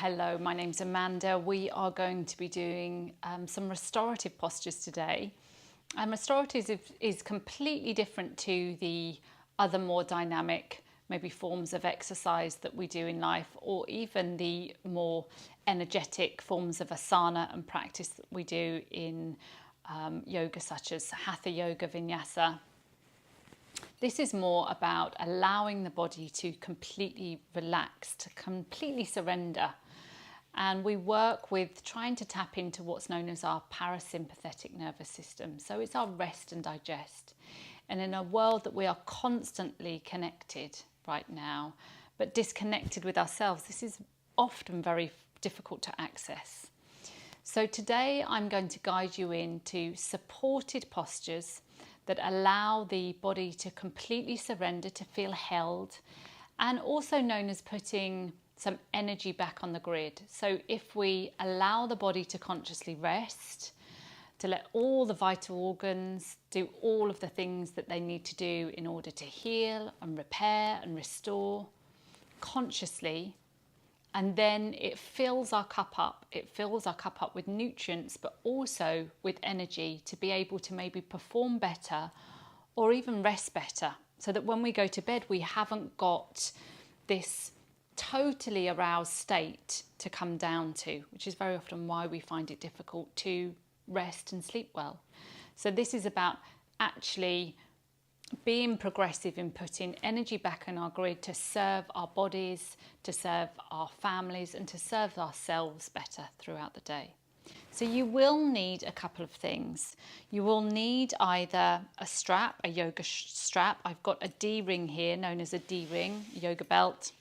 Hello, my name's Amanda. We are going to be doing some restorative postures today. And restorative is completely different to the other more dynamic, maybe forms of exercise that we do in life, or even the more energetic forms of asana and practice that we do in yoga, such as hatha yoga, vinyasa. This is more about allowing the body to completely relax, to completely surrender. And we work with trying to tap into what's known as our parasympathetic nervous system. So it's our rest and digest. And in a world that we are constantly connected right now, but disconnected with ourselves, this is often very difficult to access. So today I'm going to guide you into supported postures that allow the body to completely surrender, to feel held, and also known as putting some energy back on the grid. So if we allow the body to consciously rest, to let all the vital organs do all of the things that they need to do in order to heal and repair and restore consciously, and then it fills our cup up. It fills our cup up with nutrients, but also with energy to be able to maybe perform better or even rest better, so that when we go to bed, we haven't got this totally aroused state to come down to, which is very often why we find it difficult to rest and sleep well. So this is about actually being progressive in putting energy back on our grid to serve our bodies, to serve our families, and to serve ourselves better throughout the day. So you will need a couple of things. You will need either a strap, a yoga strap. I've got a D-ring here, known as a D-ring, yoga belt.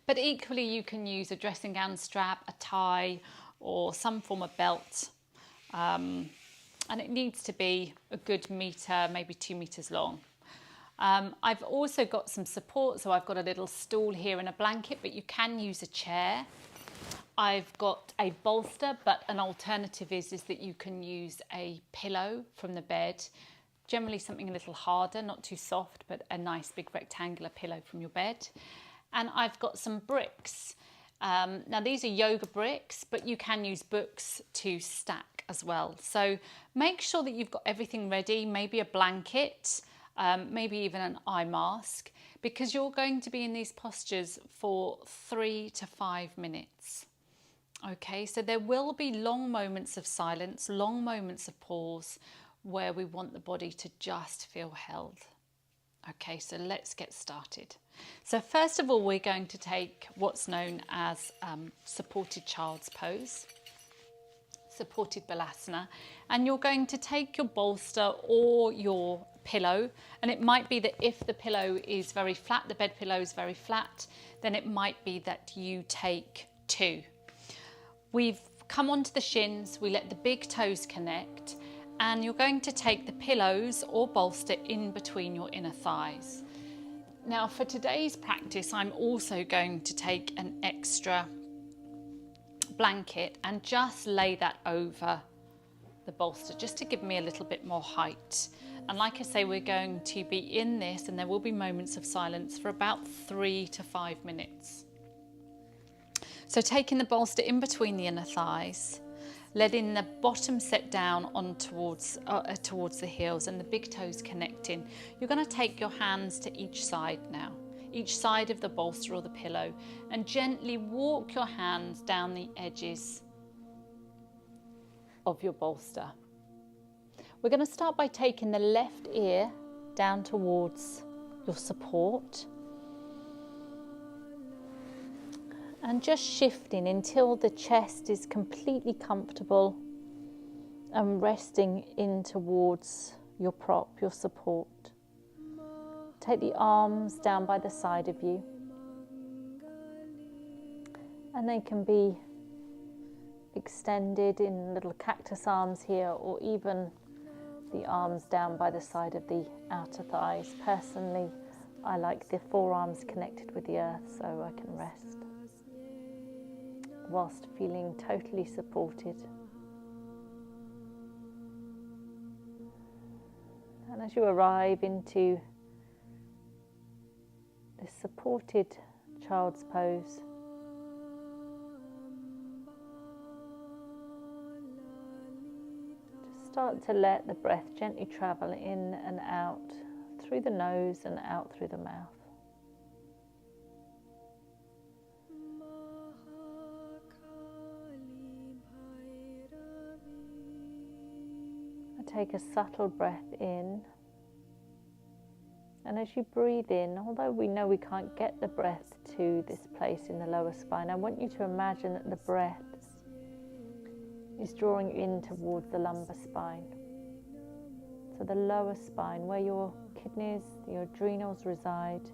But equally you can use a dressing gown strap, a tie, or some form of belt. And it needs to be a good metre, maybe 2 metres long. I've also got some support, so I've got a little stool here and a blanket, but you can use a chair. I've got a bolster, but an alternative is that you can use a pillow from the bed, generally something a little harder, not too soft, but a nice big rectangular pillow from your bed. And I've got some bricks. Now these are yoga bricks, but you can use books to stack as well. So make sure that you've got everything ready, maybe a blanket, maybe even an eye mask, because you're going to be in these postures for 3 to 5 minutes. Okay, so there will be long moments of silence, long moments of pause, where we want the body to just feel held. Okay, so let's get started. So first of all, we're going to take what's known as supported child's pose, supported balasana, and you're going to take your bolster or your pillow, and it might be that if the pillow is very flat, the bed pillow is very flat, then it might be that you take 2. We've come onto the shins, we let the big toes connect, and you're going to take the pillows or bolster in between your inner thighs. Now for today's practice, I'm also going to take an extra blanket and just lay that over the bolster, just to give me a little bit more height. And like I say, we're going to be in this, and there will be moments of silence for about 3 to 5 minutes. So taking the bolster in between the inner thighs, letting the bottom set down on towards the heels and the big toes connecting. You're going to take your hands to each side now, each side of the bolster or the pillow, and gently walk your hands down the edges of your bolster. We're going to start by taking the left ear down towards your support, and just shifting until the chest is completely comfortable and resting in towards your prop, your support. Take the arms down by the side of you, and they can be extended in little cactus arms here, or even the arms down by the side of the outer thighs. Personally, I like the forearms connected with the earth so I can rest whilst feeling totally supported. And as you arrive into this supported child's pose, start to let the breath gently travel in and out through the nose and out through the mouth. Take a subtle breath in, and as you breathe in, although we know we can't get the breath to this place in the lower spine, I want you to imagine that the breath is drawing you in towards the lumbar spine. So the lower spine, where your kidneys, your adrenals reside.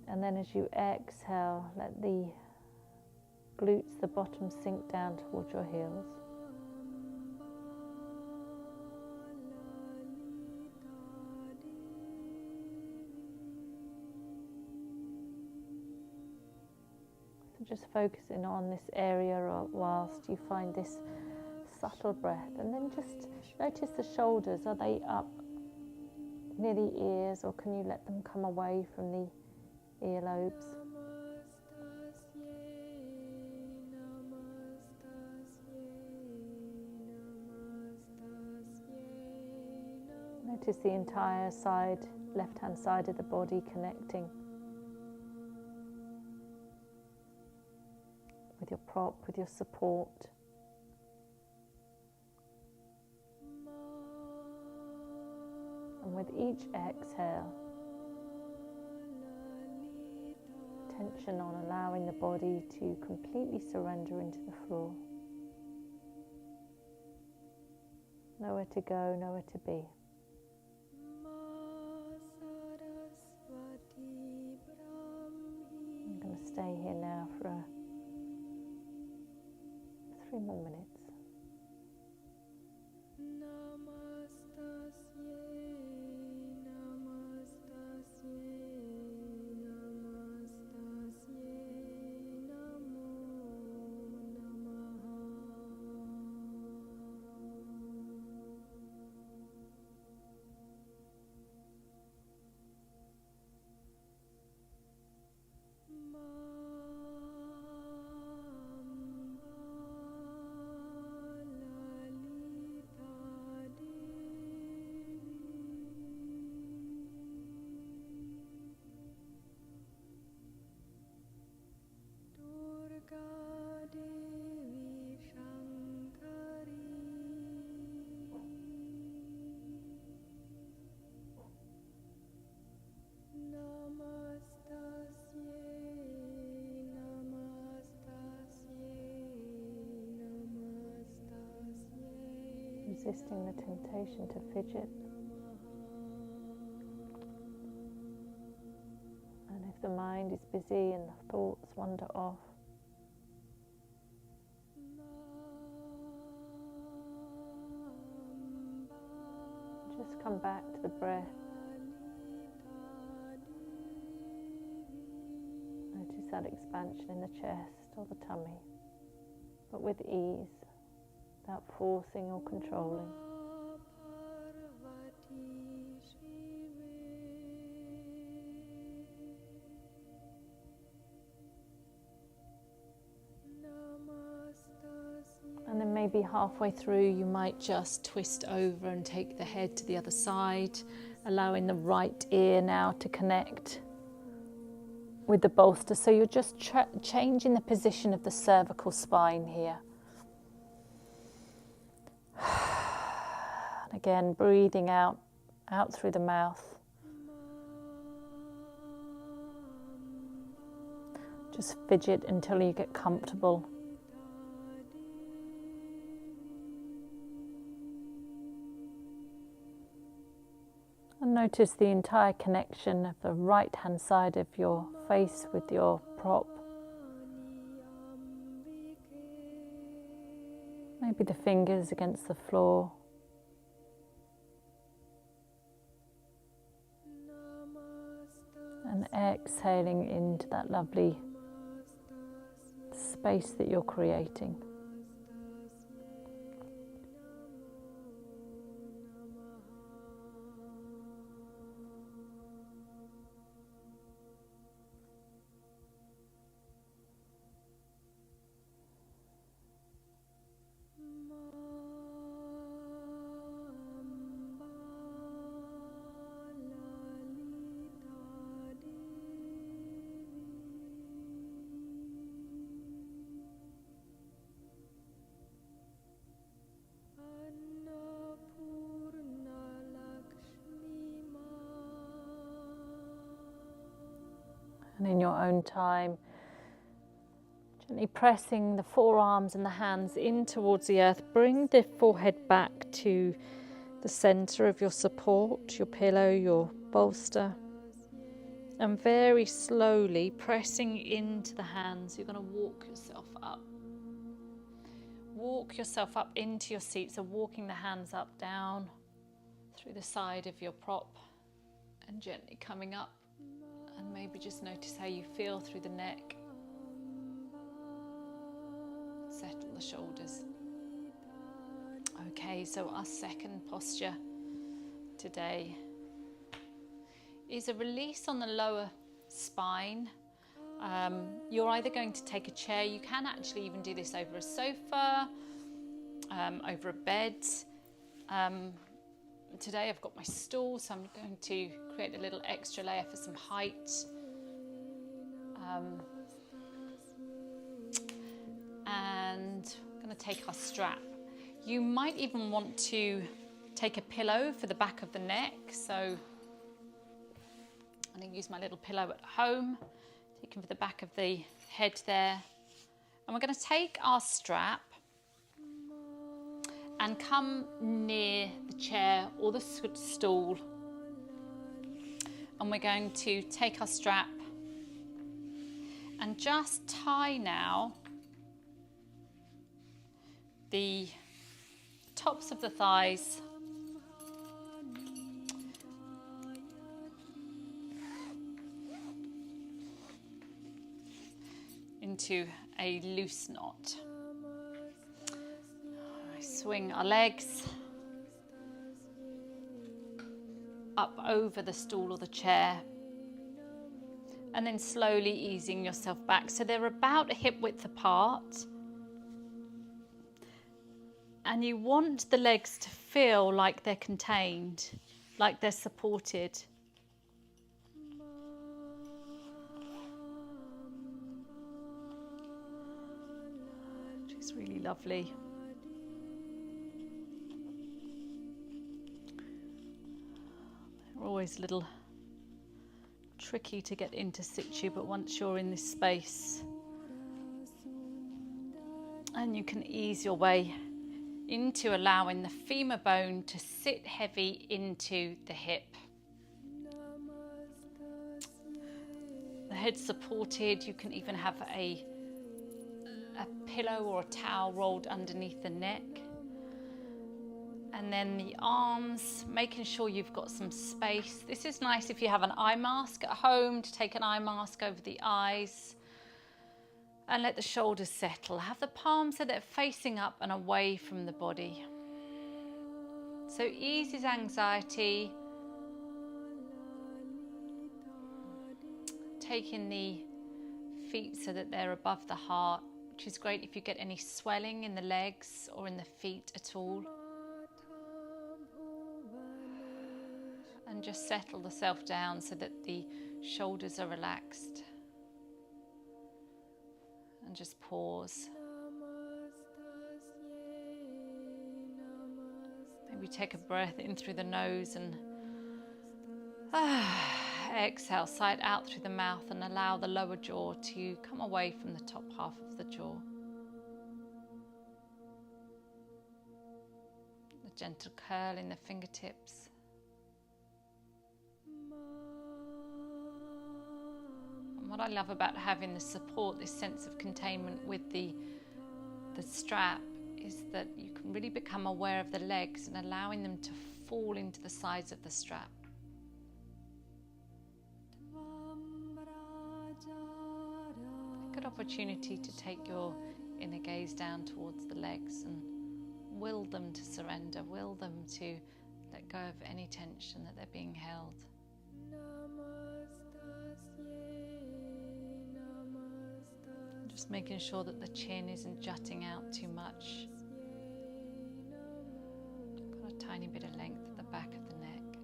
And then as you exhale, let the glutes, the bottom, sink down towards your heels. Just focusing on this area whilst you find this subtle breath, and then just notice the shoulders. Are they up near the ears, or can you let them come away from the earlobes? Notice the entire side, left-hand side of the body connecting with your prop, with your support. And with each exhale, tension on allowing the body to completely surrender into the floor. Nowhere to go, nowhere to be. I'm going to stay here now for 3 more minutes. Resisting the temptation to fidget. And if the mind is busy and the thoughts wander off, just come back to the breath. Notice that expansion in the chest or the tummy, but with ease, without forcing or controlling. And then maybe halfway through you might just twist over and take the head to the other side, allowing the right ear now to connect with the bolster. So you're just changing the position of the cervical spine here. And again, breathing out through the mouth. Just fidget until you get comfortable. And notice the entire connection of the right-hand side of your face with your prop. Maybe the fingers against the floor. And exhaling into that lovely space that you're creating. And in your own time, gently pressing the forearms and the hands in towards the earth. Bring the forehead back to the center of your support, your pillow, your bolster. And very slowly pressing into the hands, you're going to walk yourself up. Walk yourself up into your seat. So walking the hands up, down, through the side of your prop, and gently coming up. And maybe just notice how you feel through the neck. Settle the shoulders. Okay, so our second posture today is a release on the lower spine. You're either going to take a chair, you can actually even do this over a sofa, over a bed. Today I've got my stool, so I'm going to create a little extra layer for some height. And I'm going to take our strap. You might even want to take a pillow for the back of the neck. So I'm going to use my little pillow at home, taking for the back of the head there. And we're going to take our strap and come near the chair or the stool. And we're going to take our strap and just tie now the tops of the thighs into a loose knot. Swing our legs up over the stool or the chair, and then slowly easing yourself back. So they're about a hip width apart. And you want the legs to feel like they're contained, like they're supported. Which is really lovely. They're always a little tricky to get into situ, but once you're in this space, and you can ease your way into allowing the femur bone to sit heavy into the hip. The head's supported. You can even have a pillow or a towel rolled underneath the neck. And then the arms, making sure you've got some space. This is nice if you have an eye mask at home, to take an eye mask over the eyes. And let the shoulders settle. Have the palms so they're facing up and away from the body. So eases anxiety. Taking the feet so that they're above the heart, which is great if you get any swelling in the legs or in the feet at all. And just settle the self down so that the shoulders are relaxed. And just pause. Maybe take a breath in through the nose and exhale, sigh out through the mouth, and allow the lower jaw to come away from the top half of the jaw. A gentle curl in the fingertips. What I love about having the support, this sense of containment with the strap, is that you can really become aware of the legs and allowing them to fall into the sides of the strap. A good opportunity to take your inner gaze down towards the legs and will them to surrender, will them to let go of any tension that they're being held. Just making sure that the chin isn't jutting out too much. Got a tiny bit of length at the back of the neck.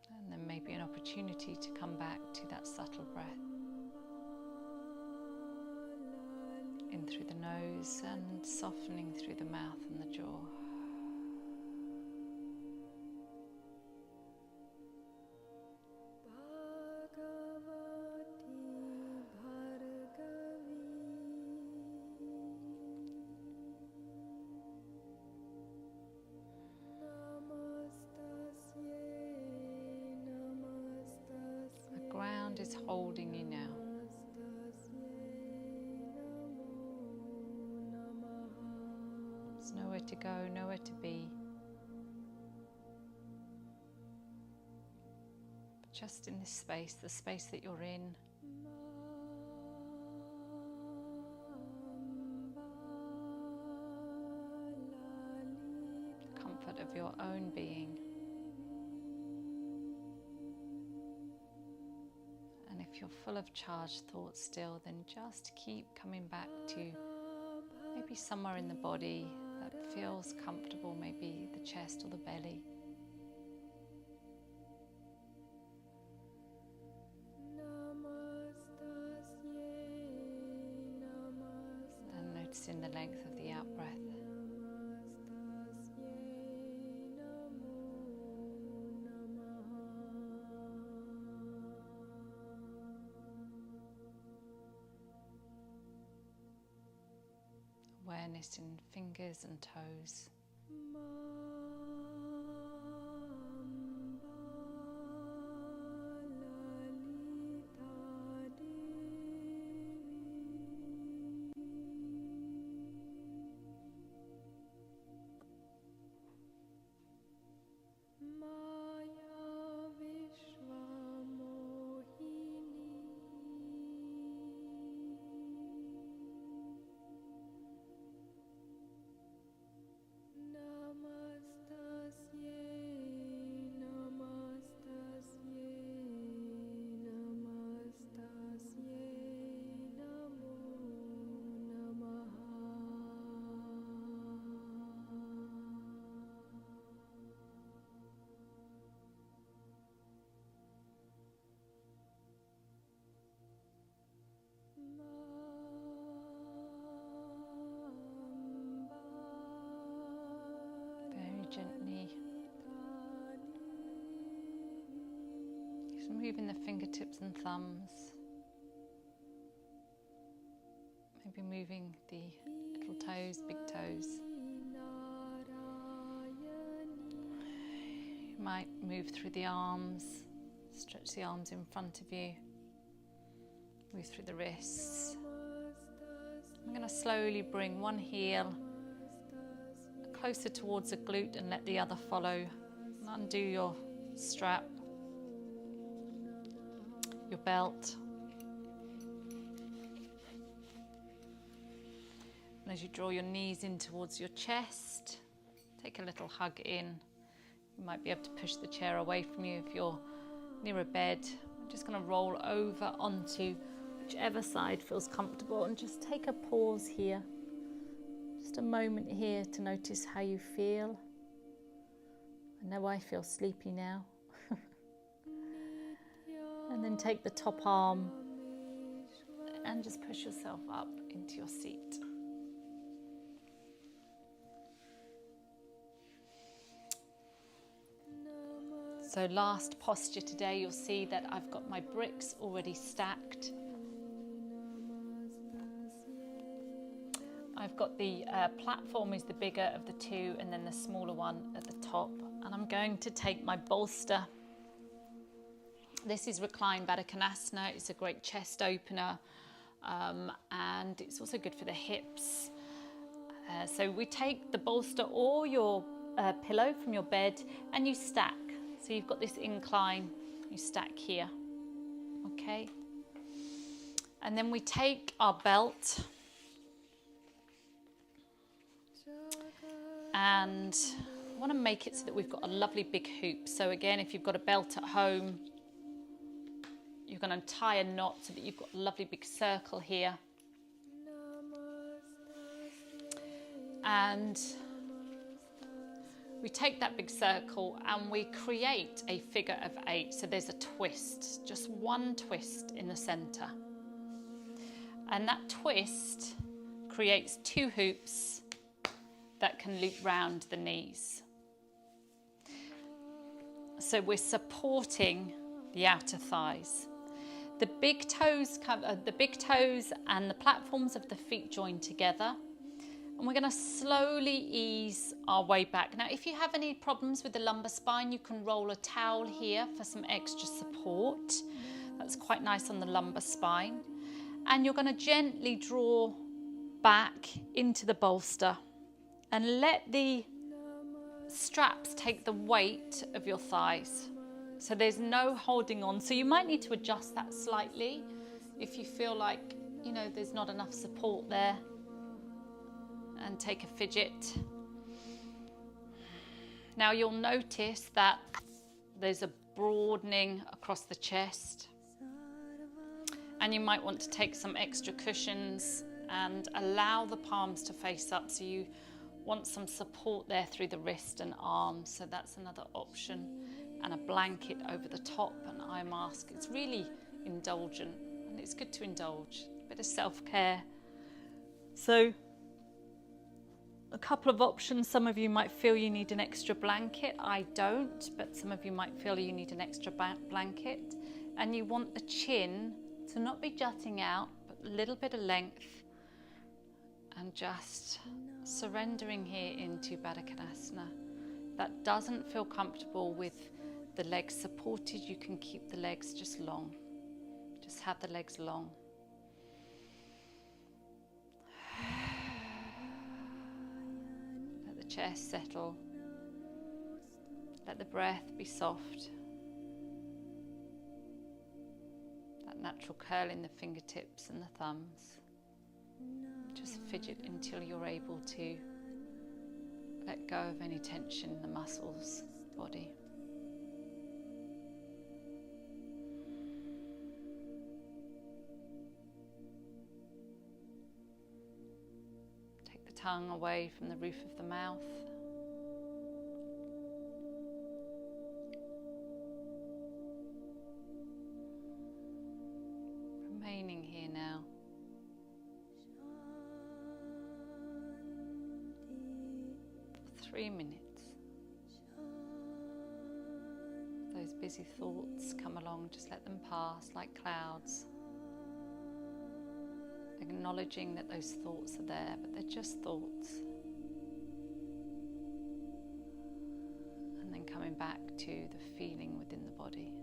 And then maybe an opportunity to come back to that subtle breath in through the nose and softening through the mouth and the jaw. The ground is holding you now. There's nowhere to go, nowhere to be. But just in this space, the space that you're in. The comfort of your own being. And if you're full of charged thoughts still, then just keep coming back to maybe somewhere in the body that feels comfortable, maybe the chest or the belly. And noticing the length of the out breath. Awareness in fingers and toes. Gently, just moving the fingertips and thumbs, maybe moving the little toes, big toes. You might move through the arms, stretch the arms in front of you, move through the wrists. I'm going to slowly bring one heel closer towards the glute and let the other follow. And undo your strap, your belt. And as you draw your knees in towards your chest, take a little hug in. You might be able to push the chair away from you if you're near a bed. I'm just going to roll over onto whichever side feels comfortable and just take a pause here. Just a moment here to notice how you feel. I know I feel sleepy now. And then take the top arm and just push yourself up into your seat. So last posture today, you'll see that I've got my bricks already stacked. I've got the platform is the bigger of the two and then the smaller one at the top. And I'm going to take my bolster. This is reclined Baddha Konasana. It's a great chest opener and it's also good for the hips. So we take the bolster or your pillow from your bed and you stack. So you've got this incline, you stack here, okay? And then we take our belt and I want to make it so that we've got a lovely big hoop. So again, if you've got a belt at home, you're going to tie a knot so that you've got a lovely big circle here. And we take that big circle and we create a figure of 8. So there's a twist, just one twist in the center. And that twist creates 2 hoops that can loop round the knees. So we're supporting the outer thighs. The big toes and the platforms of the feet join together. And we're going to slowly ease our way back. Now, if you have any problems with the lumbar spine, you can roll a towel here for some extra support. That's quite nice on the lumbar spine. And you're going to gently draw back into the bolster and let the straps take the weight of your thighs. So there's no holding on. So you might need to adjust that slightly if you feel like, you know, there's not enough support there. And take a fidget. Now you'll notice that there's a broadening across the chest. And you might want to take some extra cushions and allow the palms to face up. So you want some support there through the wrist and arms. So that's another option. And a blanket over the top, an eye mask. It's really indulgent and it's good to indulge. A bit of self-care. So a couple of options. Some of you might feel you need an extra blanket. I don't, but some of you might feel you need an extra blanket. And you want the chin to not be jutting out, but a little bit of length. And just surrendering here into Baddha Konasana. That doesn't feel comfortable with the legs supported, you can keep the legs just long. Just have the legs long. Let the chest settle. Let the breath be soft. That natural curl in the fingertips and the thumbs. Just fidget until you're able to let go of any tension in the muscles, body. Take the tongue away from the roof of the mouth. Remaining here now. For 3 minutes. Those busy thoughts come along, just let them pass like clouds. Acknowledging that those thoughts are there, but they're just thoughts. And then coming back to the feeling within the body.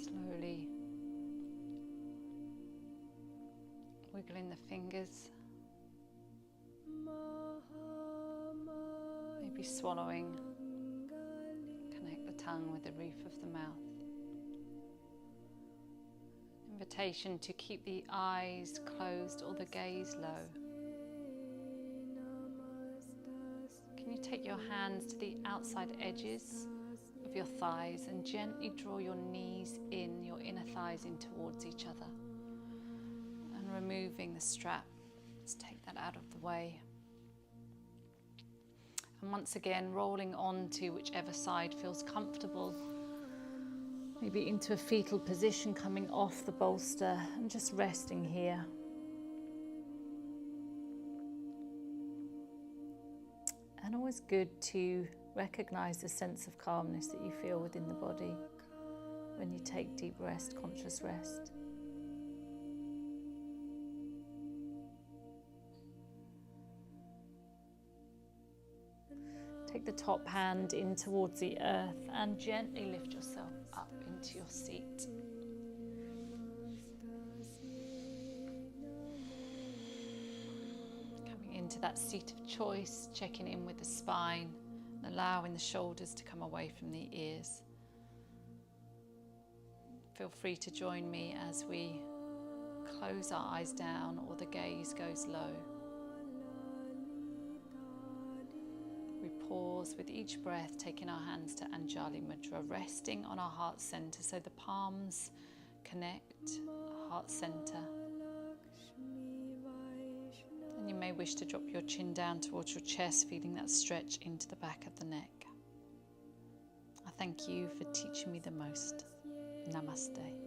Slowly wiggling the fingers, maybe swallowing, connect the tongue with the roof of the mouth. Invitation to keep the eyes closed or the gaze low. Can you take your hands to the outside edges of your thighs and gently draw your knees in, your inner thighs in towards each other, and removing the strap. Let's take that out of the way. And once again, rolling on to whichever side feels comfortable, maybe into a fetal position, coming off the bolster and just resting here. And always good to recognize the sense of calmness that you feel within the body when you take deep rest, conscious rest. Take the top hand in towards the earth and gently lift yourself up into your seat. Coming into that seat of choice, checking in with the spine and allowing the shoulders to come away from the ears. Feel free to join me as we close our eyes down or the gaze goes low. We pause with each breath, taking our hands to Anjali Mudra, resting on our heart center so the palms connect, heart center. And you may wish to drop your chin down towards your chest, feeling that stretch into the back of the neck. I thank you for teaching me the most. Namaste.